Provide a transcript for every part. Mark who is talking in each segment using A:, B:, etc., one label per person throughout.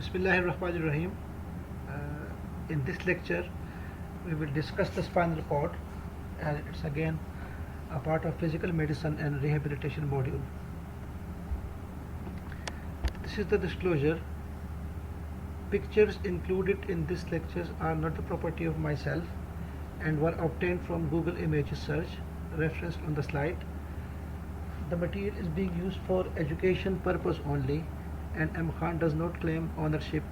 A: Bismillahirrahmanirrahim. In this lecture, we will discuss the spinal cord, and it's again a part of physical medicine and rehabilitation module. This is the disclosure. Pictures included in this lecture are not the property of myself and were obtained from Google Images search, referenced on the slide. The material is being used for education purpose only, and M. Khan does not claim ownership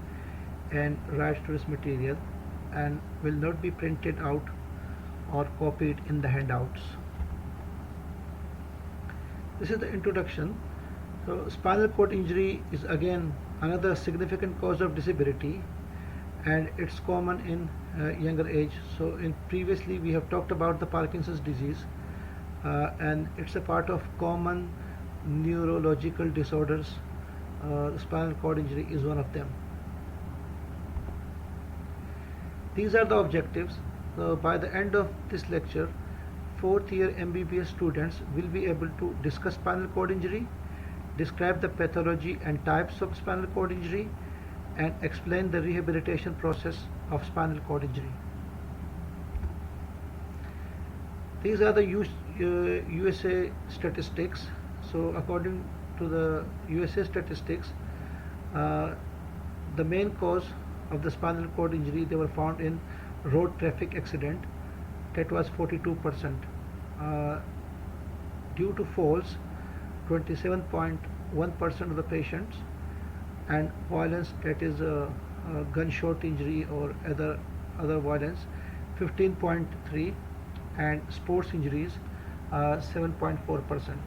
A: and rights to this material and will not be printed out or copied in the handouts. This is the introduction. So, spinal cord injury is again another significant cause of disability, and it's common in younger age. So, in previously we have talked about the Parkinson's disease, and it's a part of common neurological disorders. Spinal cord injury is one of them. These are the objectives. So by the end of this lecture, fourth year MBBS students will be able to discuss spinal cord injury, describe the pathology and types of spinal cord injury, and explain the rehabilitation process of spinal cord injury. These are the USA statistics. So according to the USA statistics, the main cause of the spinal cord injury, they were found in road traffic accident. That was 42%. Due to falls, 27.1% of the patients, and violence, that is gunshot injury or other violence, 15.3%, and sports injuries, 7.4%.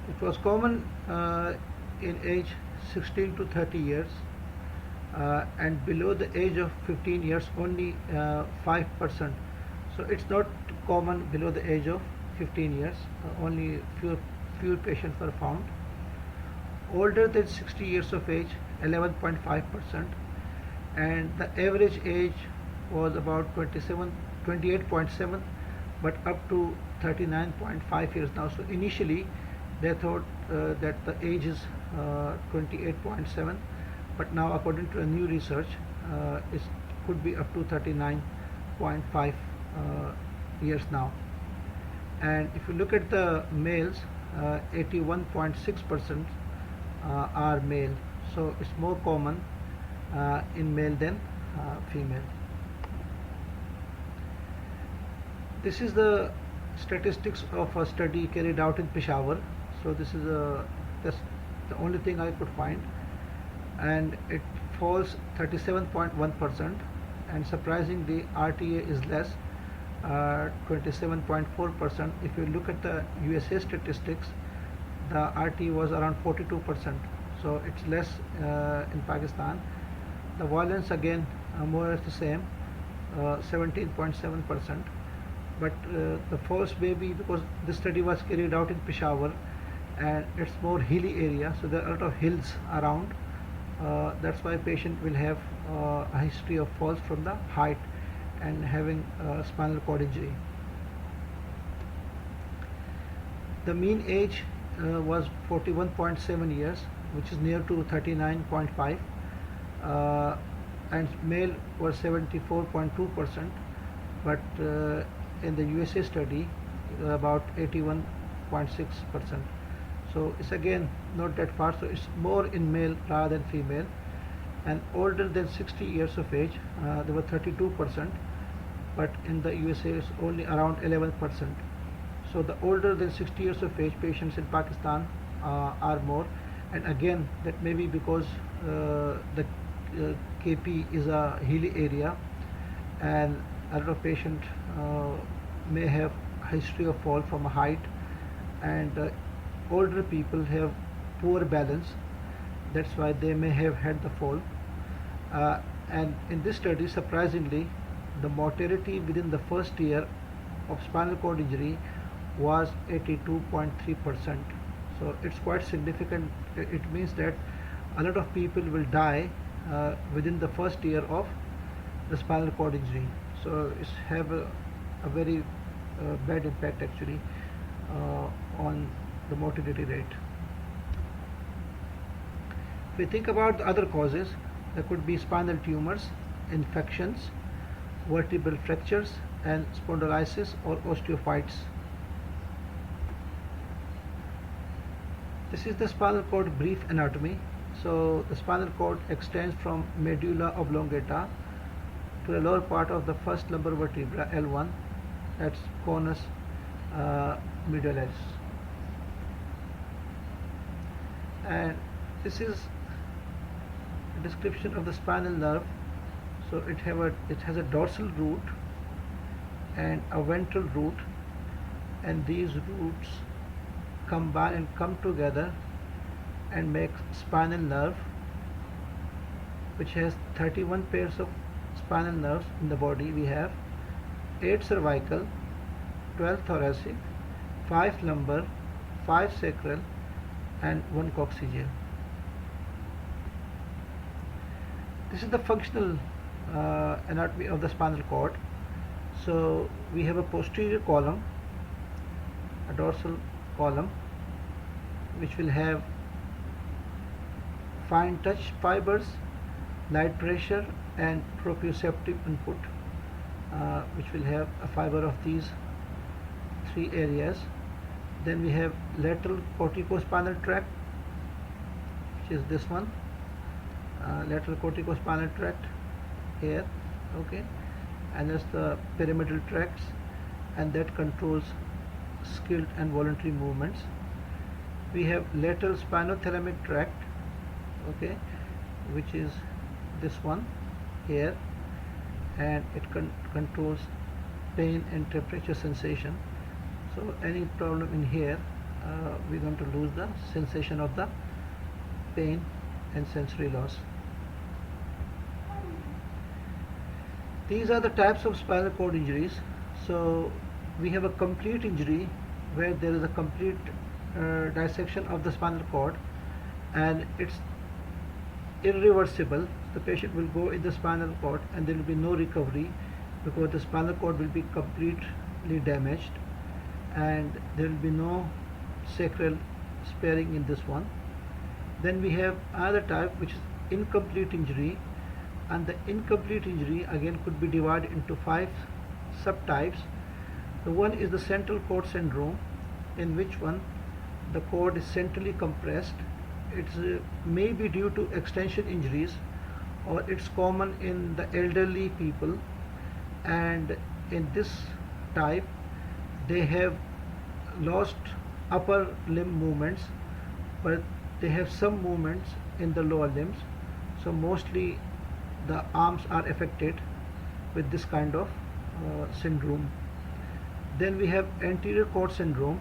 A: It was common in age 16 to 30 years, and below the age of 15 years only 5%. So it's not common below the age of 15 years. Only few patients were found. Older than 60 years of age, 11.5%, and the average age was about 28.7, but up to 39.5 years now. So initially they thought that the age is 28.7, but now according to a new research, it could be up to 39.5 years now. And if you look at the males, 81.6% are male. So it's more common in male than female. This is the statistics of a study carried out in Peshawar. So this is that's the only thing I could find, and it falls 37.1%, and surprisingly RTA is less, 27.4%. If you look at the USA statistics, the RT was around 42%, so it's less in Pakistan. The violence again more or less the same, 17.7%, but the falls may be because this study was carried out in Peshawar, and it's more hilly area, so there are a lot of hills around. That's why patient will have a history of falls from the height and having spinal cord injury. The mean age was 41.7 years, which is near to 39.5, and male was 74.2%, but in the USA study about 81.6%. So it's again not that far, so it's more in male rather than female. And older than 60 years of age, there were 32%, but in the USA it's only around 11%. So the older than 60 years of age patients in Pakistan are more, and again that may be because the KP is a hilly area, and a lot of patients may have history of fall from a height, and older people have poor balance. That's why they may have had the fall. And in this study, surprisingly, the mortality within the first year of spinal cord injury was 82.3%. So it's quite significant. It means that a lot of people will die within the first year of the spinal cord injury. So it's have a very bad impact actually on the mortality rate. If we think about the other causes, there could be spinal tumors, infections, vertebral fractures, and spondylosis or osteophytes. This is the spinal cord brief anatomy. So the spinal cord extends from medulla oblongata to the lower part of the first lumbar vertebra L1, that's conus medullaris. And this is a description of the spinal nerve. So it has a dorsal root and a ventral root, and these roots combine and come together and make spinal nerve, which has 31 pairs of spinal nerves in the body. We have 8 cervical, 12 thoracic, 5 lumbar, 5 sacral, and 1 coccygeal. This is the functional anatomy of the spinal cord. So we have a posterior column, a dorsal column, which will have fine touch fibers, light pressure, and proprioceptive input, which will have a fiber of these 3 areas. Then we have lateral corticospinal tract, which is this one, lateral corticospinal tract here, okay, and that's the pyramidal tracts, and that controls skilled and voluntary movements. We have lateral spinothalamic tract, okay, which is this one here, and it controls pain and temperature sensation. So any problem in here, we're going to lose the sensation of the pain and sensory loss. These are the types of spinal cord injuries. So we have a complete injury where there is a complete dissection of the spinal cord, and it's irreversible. The patient will go in the spinal cord and there will be no recovery, because the spinal cord will be completely damaged and there will be no sacral sparing in this one. Then we have another type, which is incomplete injury, and the incomplete injury again could be divided into 5 subtypes. The one is the central cord syndrome, in which one the cord is centrally compressed. It's may be due to extension injuries, or it's common in the elderly people, and in this type they have lost upper limb movements, but they have some movements in the lower limbs. So mostly the arms are affected with this kind of syndrome. Then we have anterior cord syndrome.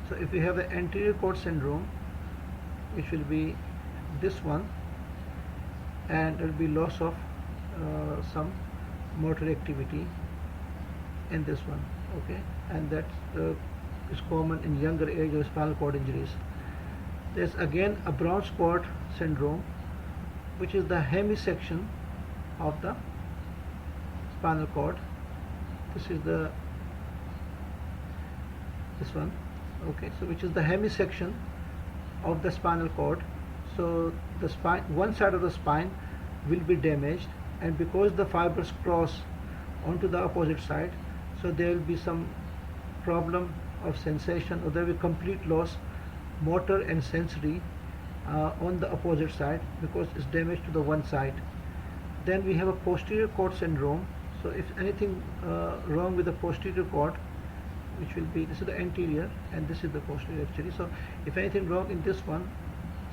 A: So if we have the anterior cord syndrome, which will be this one, and there will be loss of some motor activity in this one, okay, and that is common in younger age of spinal cord injuries. There's again a bronze cord syndrome, which is the hemisection of the spinal cord. This is this one, okay, so which is the hemisection of the spinal cord. So the spine, one side of the spine will be damaged, and because the fibers cross onto the opposite side, so there will be some problem of sensation, or there will be complete loss, motor and sensory, on the opposite side, because it's damaged to the one side. Then we have a posterior cord syndrome. So if anything wrong with the posterior cord, which will be, this is the anterior and this is the posterior actually. So if anything wrong in this one,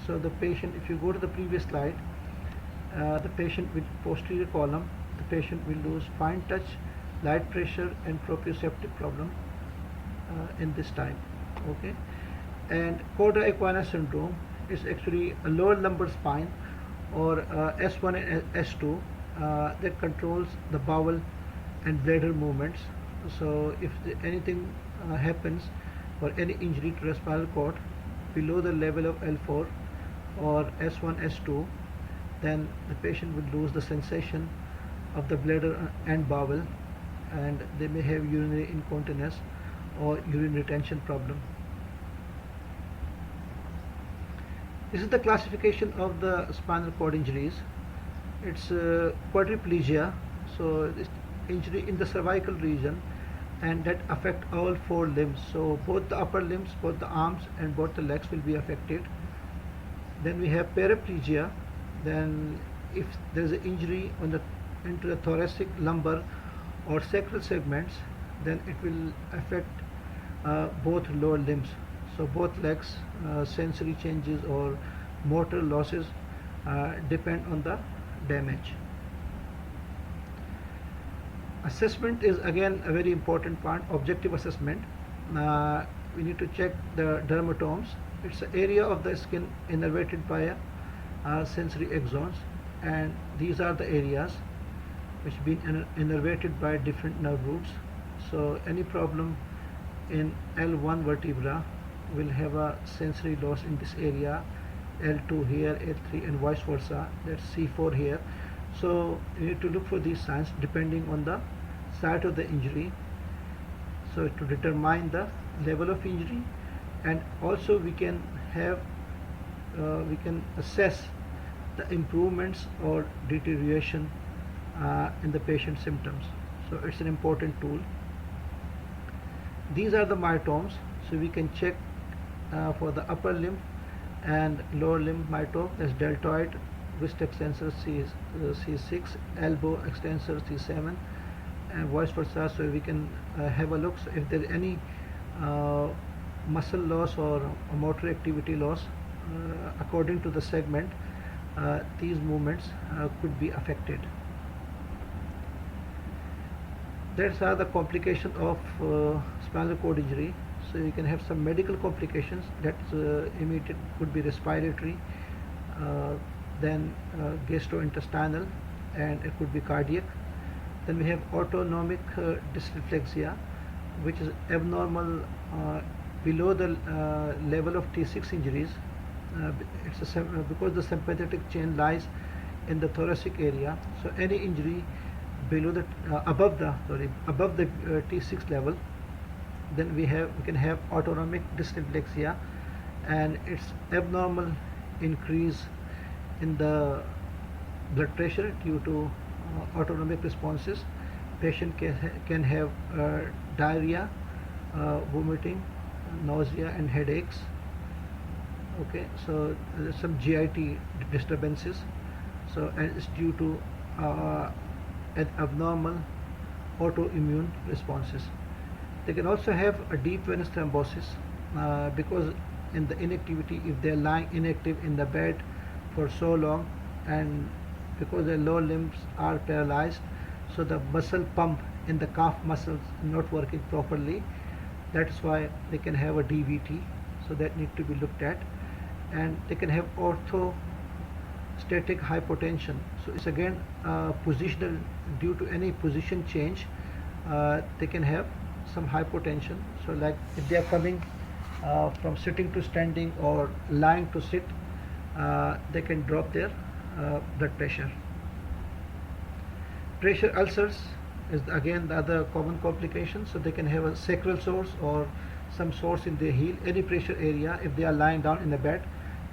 A: so the patient, if you go to the previous slide, the patient with posterior column, the patient will lose fine touch, light pressure, and proprioceptive problem in this time, okay. And cauda equina syndrome is actually a lower lumbar spine, or S1 and S2, that controls the bowel and bladder movements. So if anything happens, or any injury to the spinal cord below the level of L4 or S1, S2, then the patient will lose the sensation of the bladder and bowel, and they may have urinary incontinence or urine retention problem. This is the classification of the spinal cord injuries. It's quadriplegia, so it's injury in the cervical region, and that affect all four limbs. So both the upper limbs, both the arms, and both the legs will be affected. Then we have paraplegia. Then if there is an injury on the into the thoracic, lumbar, or sacral segments, then it will affect both lower limbs. So both legs, sensory changes or motor losses depend on the damage. Assessment is again a very important part. Objective assessment. We need to check the dermatomes. It's an area of the skin innervated by sensory axons, and these are the areas which have been innervated by different nerve roots. So any problem in L1 vertebra will have a sensory loss in this area, L2 here, L3, and vice versa. That's C4 here. So you need to look for these signs depending on the site of the injury, so to determine the level of injury, and also we can assess the improvements or deterioration in the patient's symptoms. So it's an important tool. These are the myotomes, so we can check for the upper limb and lower limb myotome. As deltoid, wrist extensor C6, elbow extensor C7, and vice versa. So we can have a look, so if there is any muscle loss or motor activity loss according to the segment, these movements could be affected. That's are the complications of spinal cord injury. So you can have some medical complications that immediate could be respiratory, then gastrointestinal, and it could be cardiac. Then we have autonomic dysreflexia, which is abnormal below the level of T6 injuries. Because the sympathetic chain lies in the thoracic area. So any injury below the above the T6 level, then we can have autonomic dysreflexia, and it's abnormal increase in the blood pressure due to autonomic responses. Patient can have diarrhea, vomiting, nausea, and headaches. Okay, so there's some GIT disturbances. So, and it's due to abnormal autoimmune responses. They can also have a deep venous thrombosis because in the inactivity, if they're lying inactive in the bed for so long, and because their lower limbs are paralyzed, so the muscle pump in the calf muscles not working properly. That's why they can have a DVT. So that need to be looked at. And they can have orthostatic hypotension. So it's again positional, due to any position change. They can have some hypotension. So like if they are coming from sitting to standing or lying to sit, they can drop their blood pressure. Pressure ulcers is again the other common complication. So they can have a sacral source or some source in their heel, any pressure area. If they are lying down in the bed,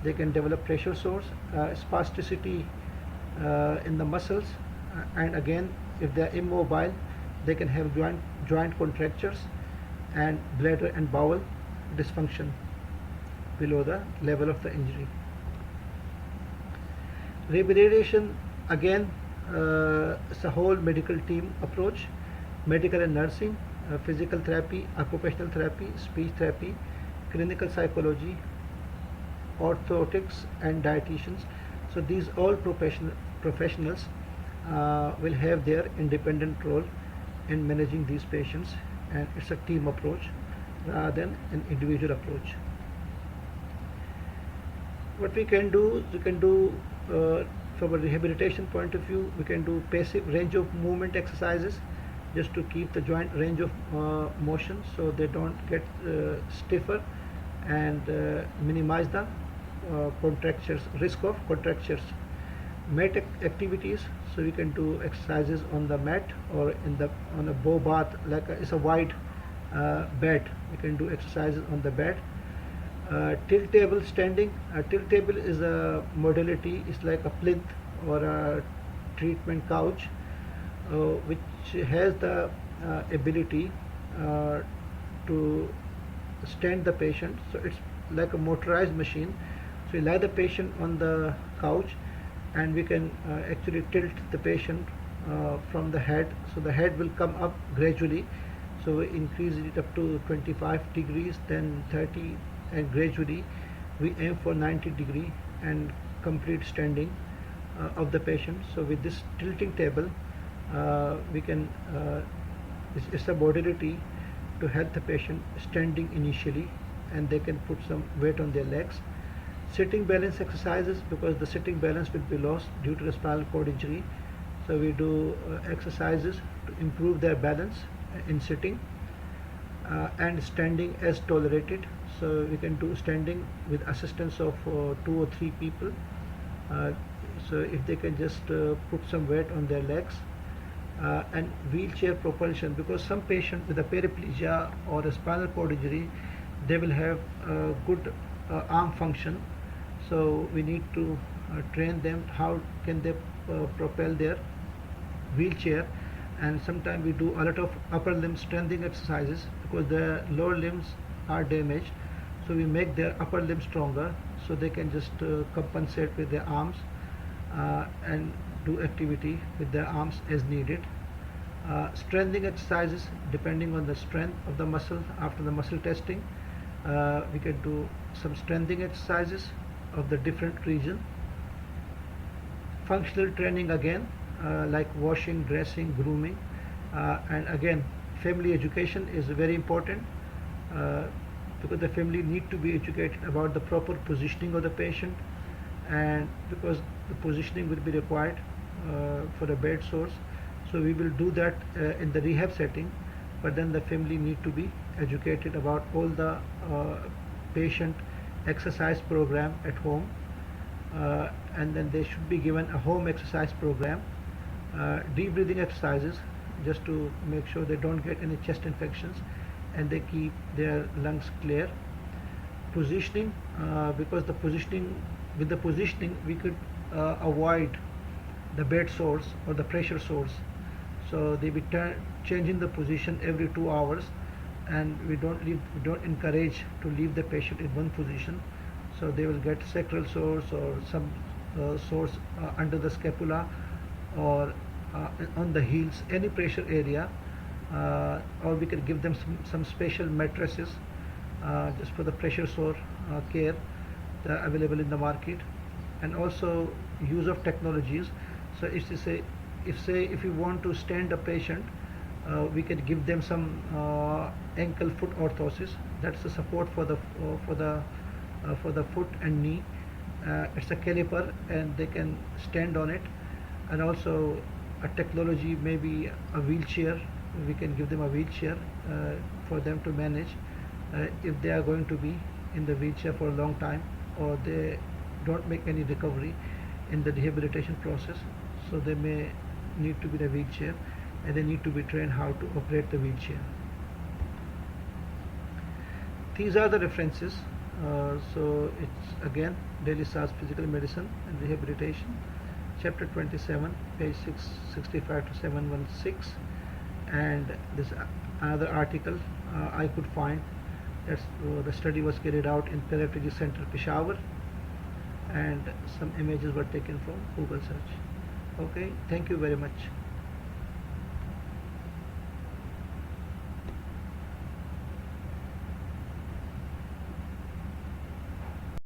A: they can develop pressure source, spasticity in the muscles, and again if they are immobile, they can have joint contractures and bladder and bowel dysfunction below the level of the injury. Rehabilitation again, it's a whole medical team approach: medical and nursing, physical therapy, occupational therapy, speech therapy, clinical psychology, orthotics, and dietitians. So these all professionals will have their independent role in managing these patients, and it's a team approach rather than an individual approach. What we can do from a rehabilitation point of view, we can do passive range of movement exercises just to keep the joint range of motion so they don't get stiffer, and minimize the risk of contractures. Mat activities, so we can do exercises on the mat or on a bow bath, like it's a wide bed. We can do exercises on the bed. Tilt table standing. A tilt table is a modality. It's like a plinth or a treatment couch, which has the ability uh, to stand the patient. So it's like a motorized machine. So we lie the patient on the couch, and we can actually tilt the patient from the head. So the head will come up gradually. So we increase it up to 25 degrees, then 30, and gradually we aim for 90 degree and complete standing of the patient. So with this tilting table, we can it's a modality to help the patient standing initially, and they can put some weight on their legs. Sitting balance exercises, because the sitting balance will be lost due to the spinal cord injury. So we do exercises to improve their balance in sitting, and standing as tolerated. So we can do standing with assistance of 2 or 3 people. Uh, so if they can just put some weight on their legs, and wheelchair propulsion, because some patient with a paraplegia or a spinal cord injury, they will have good arm function. So we need to train them how can they propel their wheelchair. And sometimes we do a lot of upper limb strengthening exercises because their lower limbs are damaged. So we make their upper limb stronger, so they can just compensate with their arms and do activity with their arms as needed. Strengthening exercises depending on the strength of the muscle. After the muscle testing, we can do some strengthening exercises of the different region. Functional training again, like washing, dressing, grooming, and again family education is very important, uh, because the family need to be educated about the proper positioning of the patient, and because the positioning will be required for the bed source. So we will do that in the rehab setting, but then the family need to be educated about all the patient exercise program at home, and then they should be given a home exercise program. Deep breathing exercises, just to make sure they don't get any chest infections and they keep their lungs clear. Positioning, because the positioning with the positioning we could avoid the bed source or the pressure source. So they be changing the position every 2 hours, and we don't encourage to leave the patient in one position. So they will get sacral source or some source under the scapula, or on the heels, any pressure area, or we can give them some special mattresses just for the pressure sore care, available in the market. And also use of technologies. So if you want to stand a patient, we can give them some ankle foot orthosis. That's the support for the foot and knee. It's a caliper and they can stand on it. And also a technology, maybe a wheelchair. We can give them a wheelchair for them to manage if they are going to be in the wheelchair for a long time, or they don't make any recovery in the rehabilitation process. So they may need to be in a wheelchair, and they need to be trained how to operate the wheelchair. These are the references. So it's again Daily SARS Physical Medicine and Rehabilitation, chapter 27, page 665 to 716. And this another article I could find. That's the study was carried out in Paraplegic Center, Peshawar, and some images were taken from Google search. Okay, thank you very much.